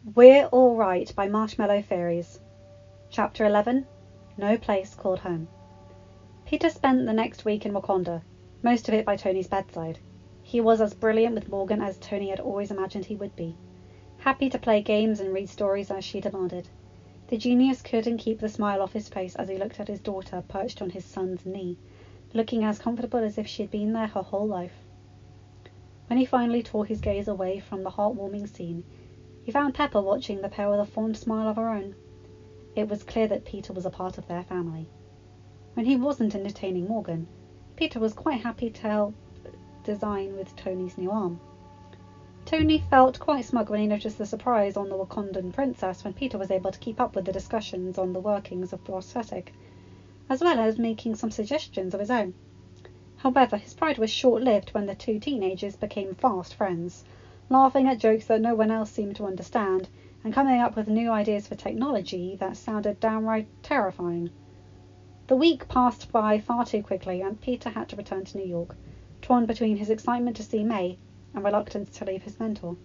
We're All Right by Marshmallow Fairies. Chapter 11. No Place Called Home. Peter spent the next week in Wakanda, most of it by Tony's bedside. He was as brilliant with Morgan as Tony had always imagined he would be, happy to play games and read stories as she demanded. The genius couldn't keep the smile off his face as he looked at his daughter perched on his son's knee, looking as comfortable as if she had been there her whole life. When he finally tore his gaze away from the heartwarming scene, he found Pepper watching the pair with a fond smile of her own. It was clear that Peter was a part of their family. When he wasn't entertaining Morgan, Peter was quite happy to help design with Tony's new arm. Tony felt quite smug when he noticed the surprise on the Wakandan princess when Peter was able to keep up with the discussions on the workings of the prosthetic, as well as making some suggestions of his own. However, his pride was short-lived when the two teenagers became fast friends, laughing at jokes that no one else seemed to understand, and coming up with new ideas for technology that sounded downright terrifying. The week passed by far too quickly, and Peter had to return to New York, torn between his excitement to see May and reluctance to leave his mentor.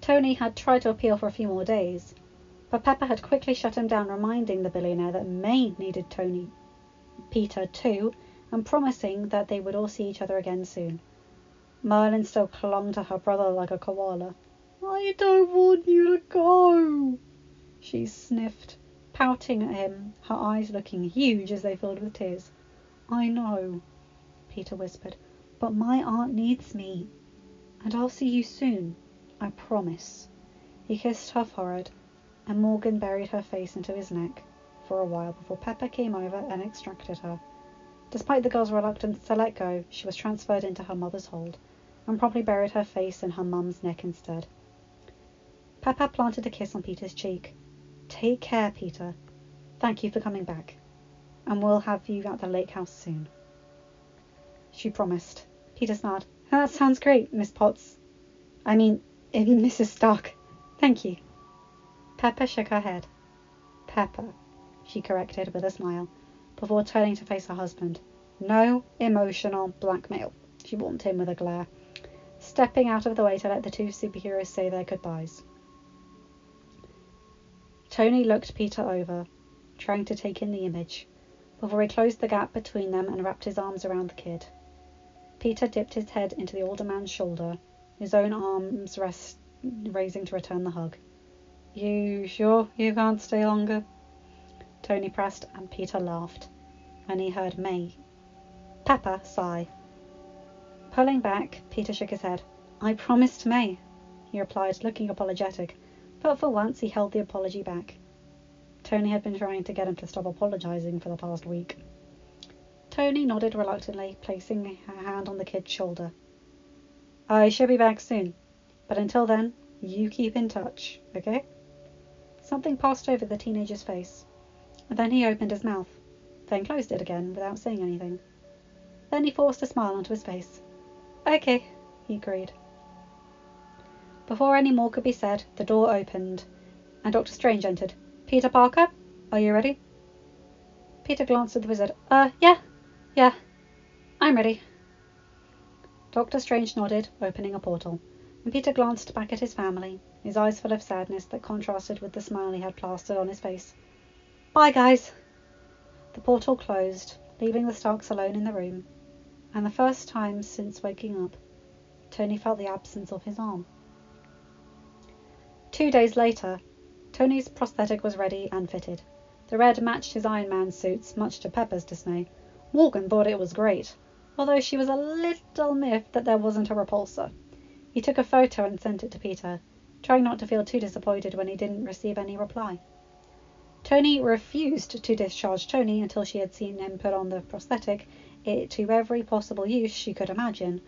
Tony had tried to appeal for a few more days, but Pepper had quickly shut him down, reminding the billionaire that May needed Peter too, and promising that they would all see each other again soon. Merlin still clung to her brother like a koala. "I don't want you to go," she sniffed, pouting at him, her eyes looking huge as they filled with tears. "I know," Peter whispered, "but my aunt needs me, and I'll see you soon, I promise." He kissed her forehead, and Morgan buried her face into his neck for a while before Pepper came over and extracted her. Despite the girl's reluctance to let go, she was transferred into her mother's hold, and promptly buried her face in her mum's neck instead. Pepper planted a kiss on Peter's cheek. "Take care, Peter. Thank you for coming back, and we'll have you at the lake house soon," she promised. Peter smiled. "That sounds great, Miss Potts. Mrs. Stark. Thank you." Pepper shook her head. "Pepper," she corrected with a smile, before turning to face her husband. "No emotional blackmail," she warned him with a glare, stepping out of the way to let the two superheroes say their goodbyes. Tony looked Peter over, trying to take in the image, before he closed the gap between them and wrapped his arms around the kid. Peter dipped his head into the older man's shoulder, his own arms raising to return the hug. "You sure you can't stay longer?" Tony pressed, and Peter laughed, and he heard Pepper sigh. Pulling back, Peter shook his head. "I promised May," he replied, looking apologetic, but for once he held the apology back. Tony had been trying to get him to stop apologizing for the past week. Tony nodded reluctantly, placing a hand on the kid's shoulder. "I should be back soon, but until then, you keep in touch, okay?" Something passed over the teenager's face, and then he opened his mouth, then closed it again without saying anything. Then he forced a smile onto his face. "Okay," he agreed. Before any more could be said, the door opened, and Dr. Strange entered. "Peter Parker, are you ready?" Peter glanced at the wizard. Yeah, I'm ready." Dr. Strange nodded, opening a portal, and Peter glanced back at his family, his eyes full of sadness that contrasted with the smile he had plastered on his face. "Bye, guys." The portal closed, leaving the Starks alone in the room, and the first time since waking up, Tony felt the absence of his arm. 2 days later, Tony's prosthetic was ready and fitted. The red matched his Iron Man suits, much to Pepper's dismay. Morgan thought it was great, although she was a little miffed that there wasn't a repulsor. He took a photo and sent it to Peter, trying not to feel too disappointed when he didn't receive any reply. Tony refused to discharge Tony until she had seen him put on the prosthetic to every possible use she could imagine,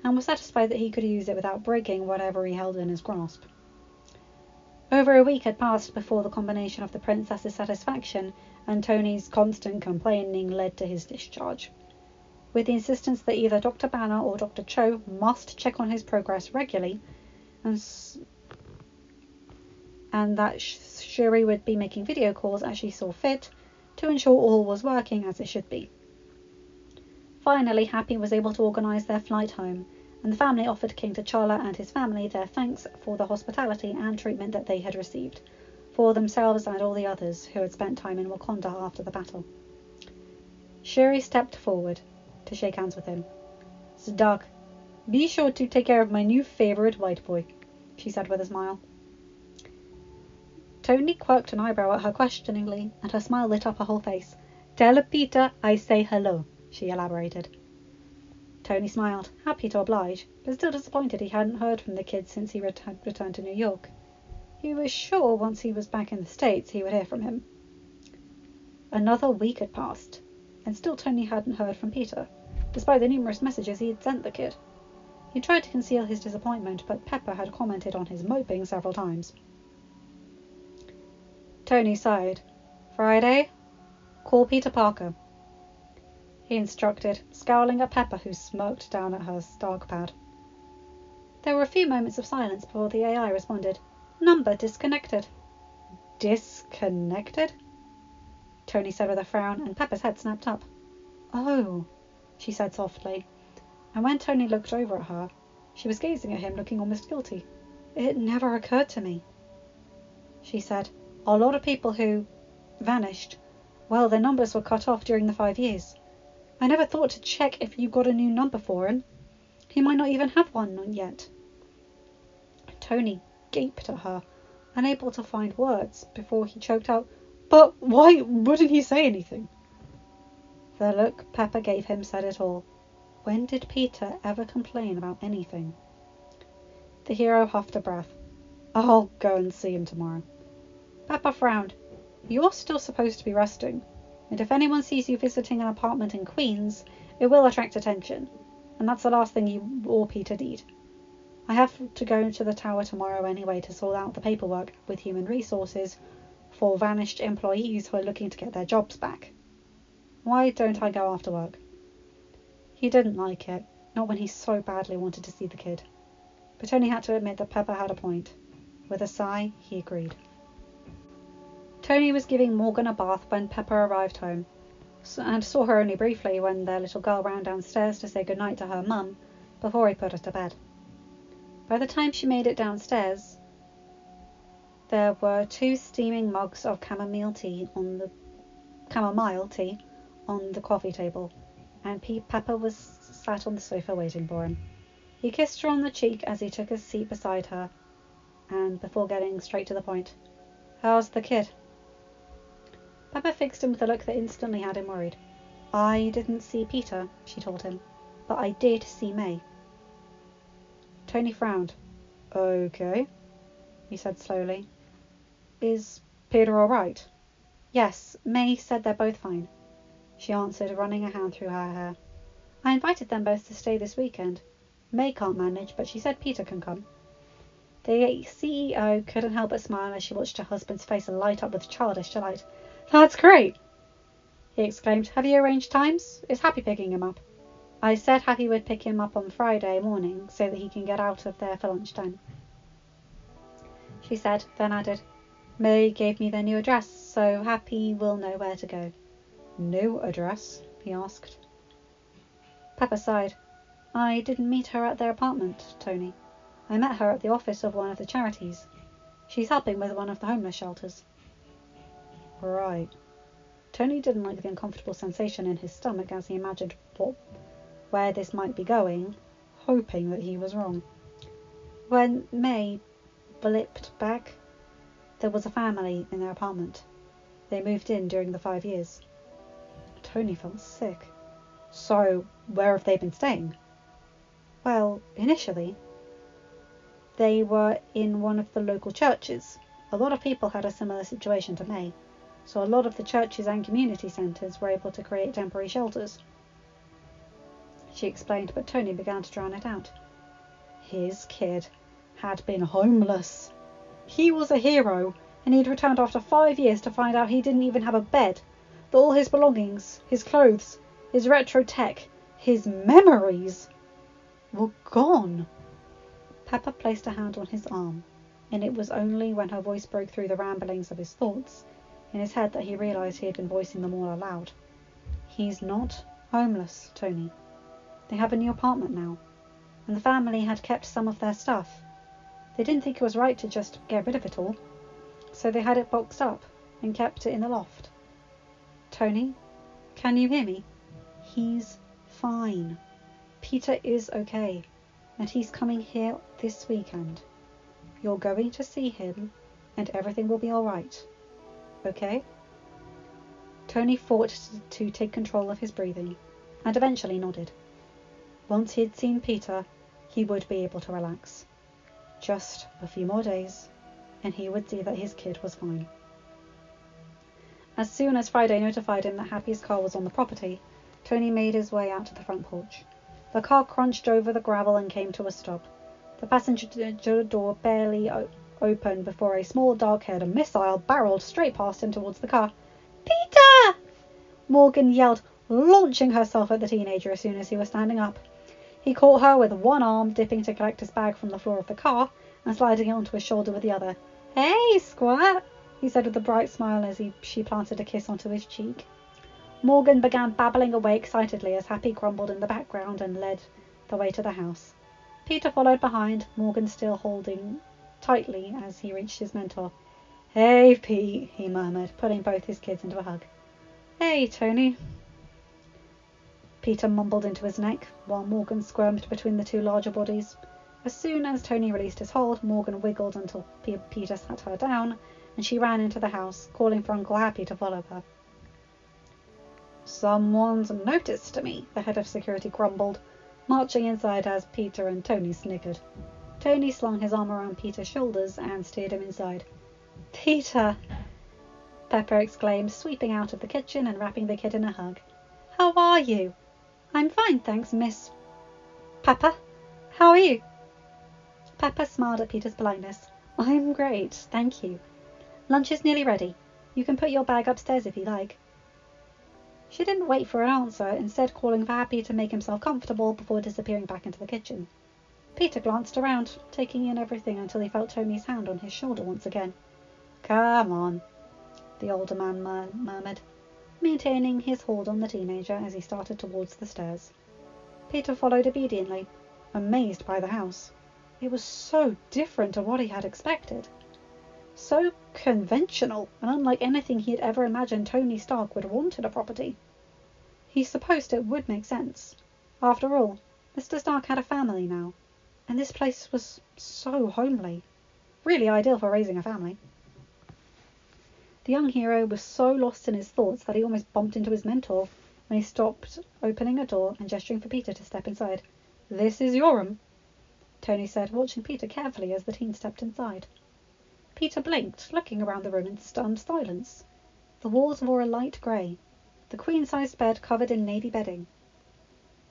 and was satisfied that he could use it without breaking whatever he held in his grasp. Over a week had passed before the combination of the princess's satisfaction and Tony's constant complaining led to his discharge. With the insistence that either Dr. Banner or Dr. Cho must check on his progress regularly, and that Shuri would be making video calls as she saw fit to ensure all was working as it should be. Finally, Happy was able to organise their flight home, and the family offered King T'Challa and his family their thanks for the hospitality and treatment that they had received, for themselves and all the others who had spent time in Wakanda after the battle. Shuri stepped forward to shake hands with him. "Doc, be sure to take care of my new favorite white boy," she said with a smile. Tony quirked an eyebrow at her questioningly, and her smile lit up her whole face. "Tell Peter I say hello," she elaborated. Tony smiled, happy to oblige, but still disappointed he hadn't heard from the kid since he returned to New York. He was sure once he was back in the States he would hear from him. Another week had passed, and still Tony hadn't heard from Peter, despite the numerous messages he had sent the kid. He tried to conceal his disappointment, but Pepper had commented on his moping several times. Tony sighed. "Friday? Call Peter Parker," he instructed, scowling at Pepper, who smirked down at her stark pad. There were a few moments of silence before the AI responded. "Number disconnected." "Disconnected?" Tony said with a frown, and Pepper's head snapped up. "Oh," she said softly, and when Tony looked over at her, she was gazing at him, looking almost guilty. "It never occurred to me," she said. "A lot of people who vanished, well, their numbers were cut off during the 5 years. I never thought to check if you got a new number for him. He might not even have one yet." Tony gaped at her, unable to find words, before he choked out, "But why wouldn't he say anything?" The look Pepper gave him said it all. When did Peter ever complain about anything? The hero huffed a breath. "I'll go and see him tomorrow." Pepper frowned. "You're still supposed to be resting, and if anyone sees you visiting an apartment in Queens, it will attract attention, and that's the last thing you or Peter need. I have to go to the tower tomorrow anyway to sort out the paperwork with human resources for vanished employees who are looking to get their jobs back. Why don't I go after work?" He didn't like it, not when he so badly wanted to see the kid. But Tony had to admit that Pepper had a point. With a sigh, he agreed. Tony was giving Morgan a bath when Pepper arrived home, and saw her only briefly when their little girl ran downstairs to say goodnight to her mum before he put her to bed. By the time she made it downstairs, there were 2 steaming mugs of chamomile tea on the coffee table, and Pepper was sat on the sofa waiting for him. He kissed her on the cheek as he took his seat beside her, and before getting straight to the point, "How's the kid?" Pepper fixed him with a look that instantly had him worried. "I didn't see Peter," she told him, "but I did see May." Tony frowned. "Okay," he said slowly. "Is Peter all right?" "Yes, May said they're both fine," she answered, running a hand through her hair. "I invited them both to stay this weekend. May can't manage, but she said Peter can come." The CEO couldn't help but smile as she watched her husband's face light up with childish delight. "That's great!" he exclaimed. "Have you arranged times? Is Happy picking him up?" "I said Happy would pick him up on Friday morning so that he can get out of there for lunchtime," she said, then added, "May gave me their new address, so Happy will know where to go." "New address?" he asked. Pepper sighed. "I didn't meet her at their apartment, Tony. I met her at the office of one of the charities. She's helping with one of the homeless shelters." "Right." Tony didn't like the uncomfortable sensation in his stomach as he imagined where this might be going, hoping that he was wrong. When May blipped back, there was a family in their apartment. They moved in during the 5 years. Tony felt sick. "So, where have they been staying?" "Well, initially, they were in one of the local churches. A lot of people had a similar situation to May, so a lot of the churches and community centres were able to create temporary shelters," she explained, but Tony began to drown it out. His kid had been homeless. He was a hero, and he'd returned after 5 years to find out he didn't even have a bed, that all his belongings, his clothes, his retro tech, his memories were gone. Pepper placed a hand on his arm, and it was only when her voice broke through the ramblings of his thoughts in his head that he realized he had been voicing them all aloud. "He's not homeless, Tony. They have a new apartment now. and the family had kept some of their stuff. They didn't think it was right to just get rid of it all, so they had it boxed up and kept it in the loft. Tony, can you hear me? He's fine. Peter is okay, and he's coming here this weekend. You're going to see him, and everything will be all right. Okay? Tony fought to take control of his breathing, and eventually nodded. Once he had seen Peter, he would be able to relax. Just a few more days, and he would see that his kid was fine. As soon as Friday notified him that Happy's car was on the property, Tony made his way out to the front porch. The car crunched over the gravel and came to a stop. The passenger door barely opened before a small dark-haired missile barreled straight past him towards the car. "Peter!" Morgan yelled, launching herself at the teenager as soon as he was standing up. He caught her with one arm, dipping to collect his bag from the floor of the car and sliding it onto his shoulder with the other. "Hey, Squirt," he said with a bright smile as she planted a kiss onto his cheek. Morgan began babbling away excitedly as Happy grumbled in the background and led the way to the house. Peter followed behind, Morgan still holding tightly as he reached his mentor. "Hey, Pete," he murmured, pulling both his kids into a hug. "Hey, Tony." Peter mumbled into his neck, while Morgan squirmed between the two larger bodies. As soon as Tony released his hold, Morgan wiggled until Peter sat her down, and she ran into the house, calling for Uncle Happy to follow her. "Someone's noticed me," the head of security grumbled, marching inside as Peter and Tony snickered. Tony slung his arm around Peter's shoulders and steered him inside. "Peter!" Pepper exclaimed, sweeping out of the kitchen and wrapping the kid in a hug. "How are you?" "I'm fine, thanks, Miss Pepper. How are you?" Pepper smiled at Peter's politeness. "I'm great, thank you. Lunch is nearly ready. You can put your bag upstairs if you like." She didn't wait for an answer, instead calling for Happy to make himself comfortable before disappearing back into the kitchen. Peter glanced around, taking in everything until he felt Tony's hand on his shoulder once again. "Come on," the older man murmured, maintaining his hold on the teenager as he started towards the stairs. Peter followed obediently, amazed by the house. It was so different to what he had expected. So conventional and unlike anything he had ever imagined Tony Stark would want in a property. He supposed it would make sense. After all, Mr. Stark had a family now, and this place was so homely. Really ideal for raising a family. The young hero was so lost in his thoughts that he almost bumped into his mentor when he stopped opening a door and gesturing for Peter to step inside. "This is your room," Tony said, watching Peter carefully as the teen stepped inside. Peter blinked, looking around the room in stunned silence. The walls were a light grey, the queen-sized bed covered in navy bedding.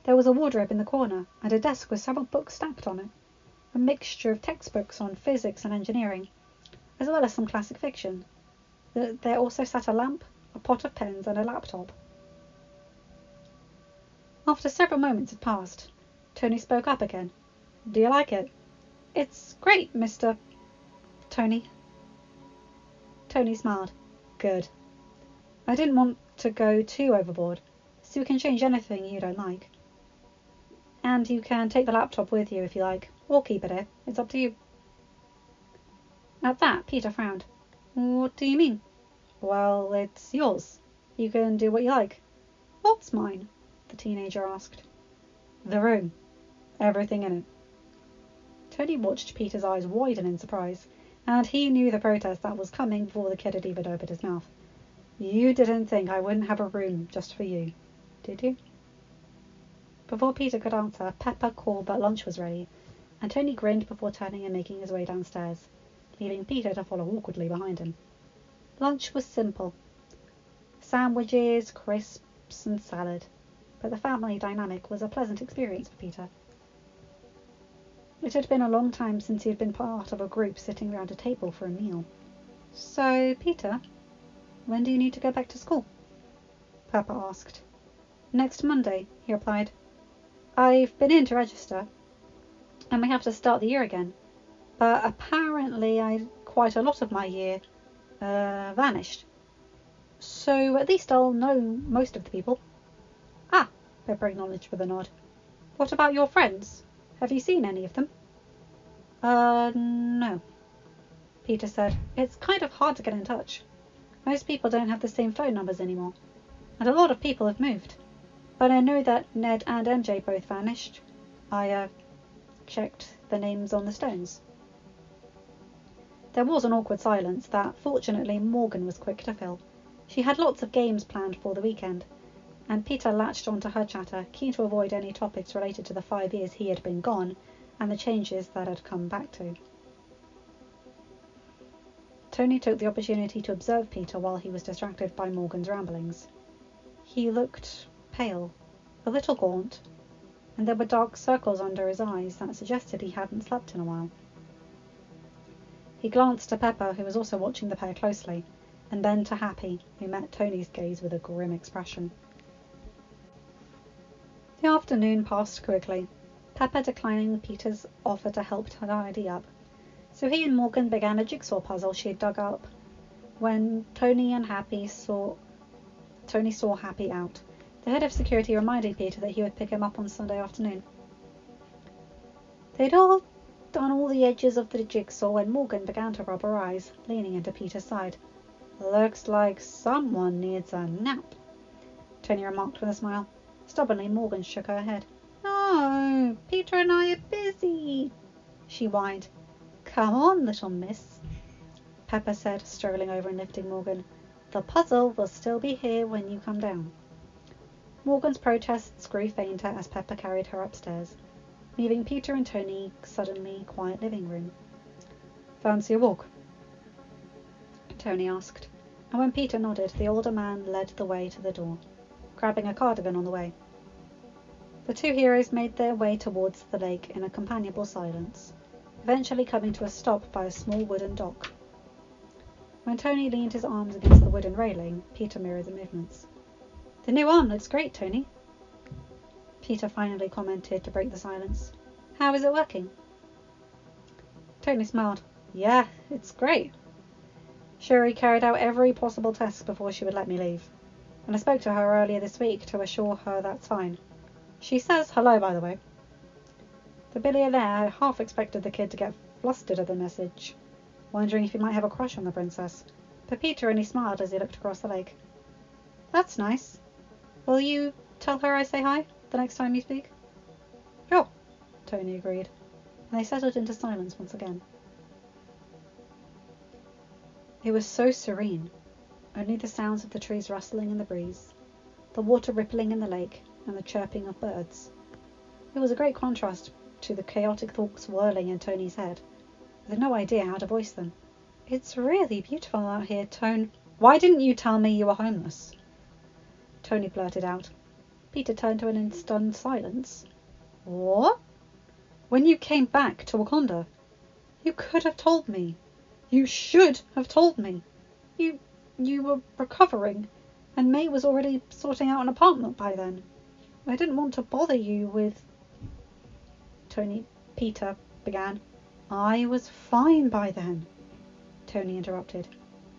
There was a wardrobe in the corner, and a desk with several books stacked on it, a mixture of textbooks on physics and engineering, as well as some classic fiction. There also sat a lamp, a pot of pens, and a laptop. After several moments had passed, Tony spoke up again. "Do you like it?" "It's great, Mr. Tony." Tony smiled. "Good. I didn't want to go too overboard, so you can change anything you don't like. And you can take the laptop with you if you like, or keep it here. It's up to you." At that, Peter frowned. "What do you mean?" "Well, it's yours. You can do what you like." "What's mine?" the teenager asked. "The room. Everything in it." Tony watched Peter's eyes widen in surprise, and he knew the protest that was coming before the kid had even opened his mouth. "You didn't think I wouldn't have a room just for you, did you?" Before Peter could answer, Pepper called that lunch was ready, and Tony grinned before turning and making his way downstairs, leaving Peter to follow awkwardly behind him. Lunch was simple. Sandwiches, crisps, and salad, but the family dynamic was a pleasant experience for Peter. It had been a long time since he had been part of a group sitting around a table for a meal. "So, Peter, when do you need to go back to school?" Pepper asked. "Next Monday," he replied. "I've been in to register, and we have to start the year again, but apparently quite a lot of my year vanished. So at least I'll know most of the people." "Ah," Pepper acknowledged with a nod. "What about your friends? Have you seen any of them? No, Peter said. It's kind of hard to get in touch. Most people don't have the same phone numbers anymore, and a lot of people have moved. But I know that Ned and MJ both vanished. I checked the names on the stones. There was an awkward silence that, fortunately, Morgan was quick to fill. She had lots of games planned for the weekend, and Peter latched onto her chatter, keen to avoid any topics related to the 5 years he had been gone and the changes that had come back to. Tony took the opportunity to observe Peter while he was distracted by Morgan's ramblings. He looked pale, a little gaunt, and there were dark circles under his eyes that suggested he hadn't slept in a while. He glanced to Pepper, who was also watching the pair closely, and then to Happy, who met Tony's gaze with a grim expression. The afternoon passed quickly, Pepper declining Peter's offer to help tidy up, so he and Morgan began a jigsaw puzzle she had dug up when Tony saw Happy out. The head of security reminded Peter that he would pick him up on Sunday afternoon. They'd all done all the edges of the jigsaw when Morgan began to rub her eyes, leaning into Peter's side. Looks like someone needs a nap, Tony remarked with a smile. Stubbornly, Morgan shook her head. No, Peter and I are busy, she whined. Come on, little miss, Pepper said, strolling over and lifting Morgan. The puzzle will still be here when you come down. Morgan's protests grew fainter as Pepper carried her upstairs, leaving Peter and Tony suddenly quiet living room. Fancy a walk? Tony asked, and when Peter nodded, the older man led the way to the door, grabbing a cardigan on the way. The two heroes made their way towards the lake in a companionable silence, eventually coming to a stop by a small wooden dock. When Tony leaned his arms against the wooden railing, Peter mirrored the movements. The new arm looks great, Tony, Peter finally commented to break the silence. How is it working? Tony smiled. Yeah, it's great. Shuri carried out every possible test before she would let me leave, and I spoke to her earlier this week to assure her that's fine. She says hello, by the way. The billionaire half expected the kid to get flustered at the message, wondering if he might have a crush on the princess, but Peter only smiled as he looked across the lake. That's nice. Will you tell her I say hi the next time you speak? Sure, Tony agreed, and they settled into silence once again. It was so serene, only the sounds of the trees rustling in the breeze, the water rippling in the lake, and the chirping of birds. It was a great contrast to the chaotic thoughts whirling in Tony's head, with no idea how to voice them. It's really beautiful out here, Tone. Why didn't you tell me you were homeless? Tony blurted out. Peter turned to him in stunned silence. What? When you came back to Wakanda, you could have told me. You should have told me. You were recovering, and May was already sorting out an apartment by then. I didn't want to bother you with... Peter began. I was fine by then, Tony interrupted.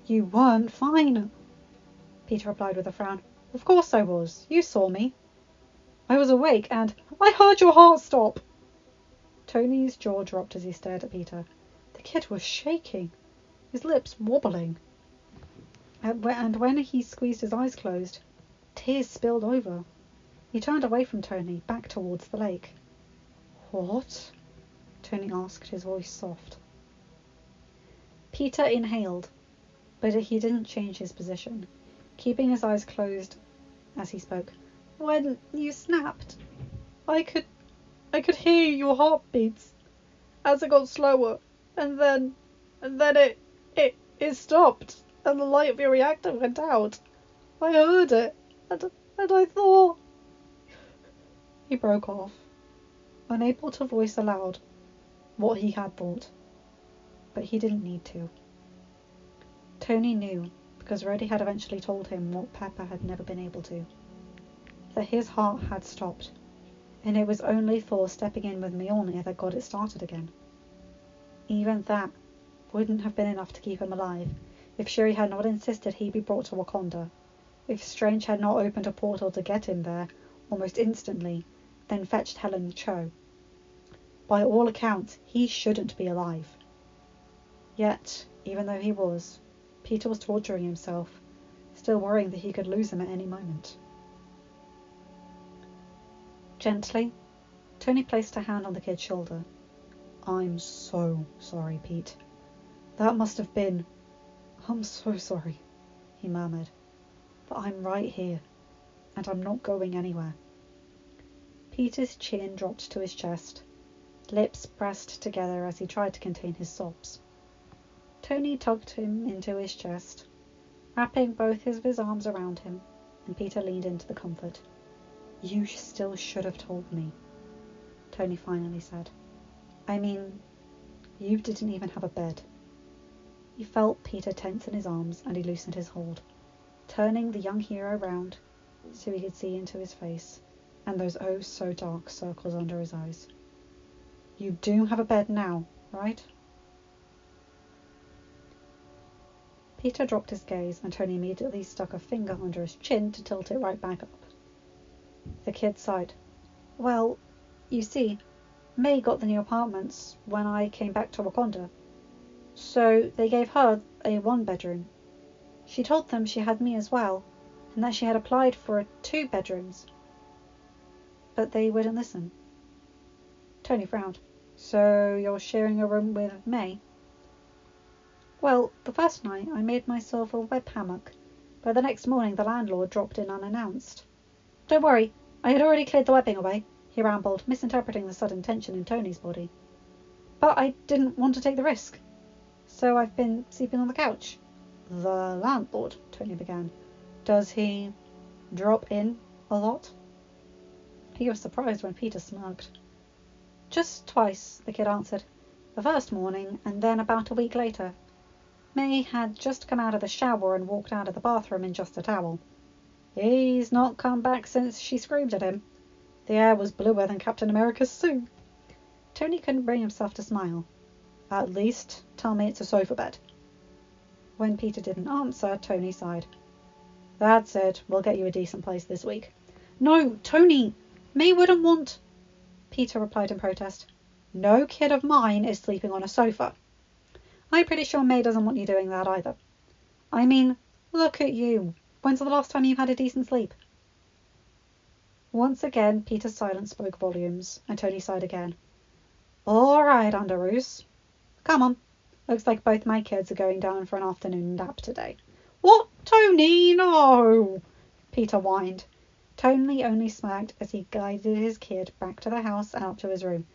You weren't fine, Peter replied with a frown. Of course I was. You saw me. I was awake and I heard your heart stop. Tony's jaw dropped as he stared at Peter. The kid was shaking, his lips wobbling. And when he squeezed his eyes closed, tears spilled over. He turned away from Tony, back towards the lake. What? Tony asked, his voice soft. Peter inhaled, but he didn't change his position, keeping his eyes closed as he spoke. When you snapped, I could hear your heartbeats as it got slower, and then it stopped, and the light of your reactor went out. I heard it, and I thought... He broke off, unable to voice aloud what he had thought, but he didn't need to. Tony knew, because Reddy had eventually told him what Pepper had never been able to, that his heart had stopped, and it was only Thor stepping in with Mjolnir that got it started again. Even that wouldn't have been enough to keep him alive if Shuri had not insisted he be brought to Wakanda, if Strange had not opened a portal to get him there almost instantly, then fetched Helen Cho. By all accounts, he shouldn't be alive. Yet, even though he was, Peter was torturing himself, still worrying that he could lose him at any moment. Gently, Tony placed a hand on the kid's shoulder. I'm so sorry, Pete. That must have been... I'm so sorry, he murmured. But I'm right here, and I'm not going anywhere. Peter's chin dropped to his chest, lips pressed together as he tried to contain his sobs. Tony tugged him into his chest, wrapping both of his arms around him, and Peter leaned into the comfort. You still should have told me, Tony finally said. I mean, you didn't even have a bed. He felt Peter tense in his arms, and he loosened his hold, turning the young hero round so he could see into his face and those oh so dark circles under his eyes. You do have a bed now, right? Peter dropped his gaze, and Tony immediately stuck a finger under his chin to tilt it right back up. The kid sighed. Well, you see, May got the new apartments when I came back to Wakanda, so they gave her a one-bedroom. She told them she had me as well, and that she had applied for 2 bedrooms. But they wouldn't listen. Tony frowned. So you're sharing a room with May? Well, the first night I made myself a web hammock, but the next morning the landlord dropped in unannounced. Don't worry, I had already cleared the webbing away, he rambled, misinterpreting the sudden tension in Tony's body. But I didn't want to take the risk, so I've been sleeping on the couch. The landlord, Tony began. Does he drop in a lot? He was surprised when Peter smirked. Just twice, the kid answered. The first morning, and then about a week later. May had just come out of the shower and walked out of the bathroom in just a towel. He's not come back since she screamed at him. The air was bluer than Captain America's suit. Tony couldn't bring himself to smile. At least, tell me it's a sofa bed. When Peter didn't answer, Tony sighed. That's it. We'll get you a decent place this week. No, Tony! May wouldn't want... Peter replied in protest. No kid of mine is sleeping on a sofa. I'm pretty sure May doesn't want you doing that either. I mean, look at you. When's the last time you had a decent sleep? Once again, Peter's silence spoke volumes, and Tony sighed again. All right, Underoos. Come on. Looks like both my kids are going down for an afternoon nap today. What, Tony? No! Peter whined. Tony only smirked as he guided his kid back to the house and up to his room.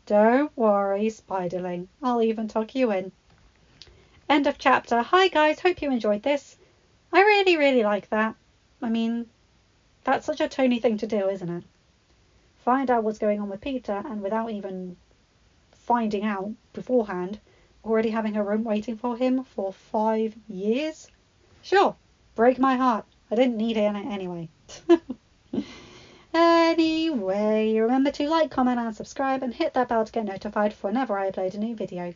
Don't worry, Spiderling. I'll even tuck you in. End of chapter. Hi guys, hope you enjoyed this. I really like that. I mean, that's such a Tony thing to do, isn't it? Find out what's going on with Peter, and without even finding out beforehand, already having a room waiting for him for 5 years? Sure, break my heart. I didn't need it anyway. Anyway, remember to like, comment and subscribe, and hit that bell to get notified for whenever I upload a new video.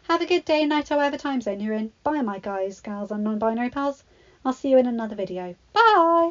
Have a good day, night, or whatever time zone you're in. Bye my guys, gals and non-binary pals. I'll see you in another video. Bye!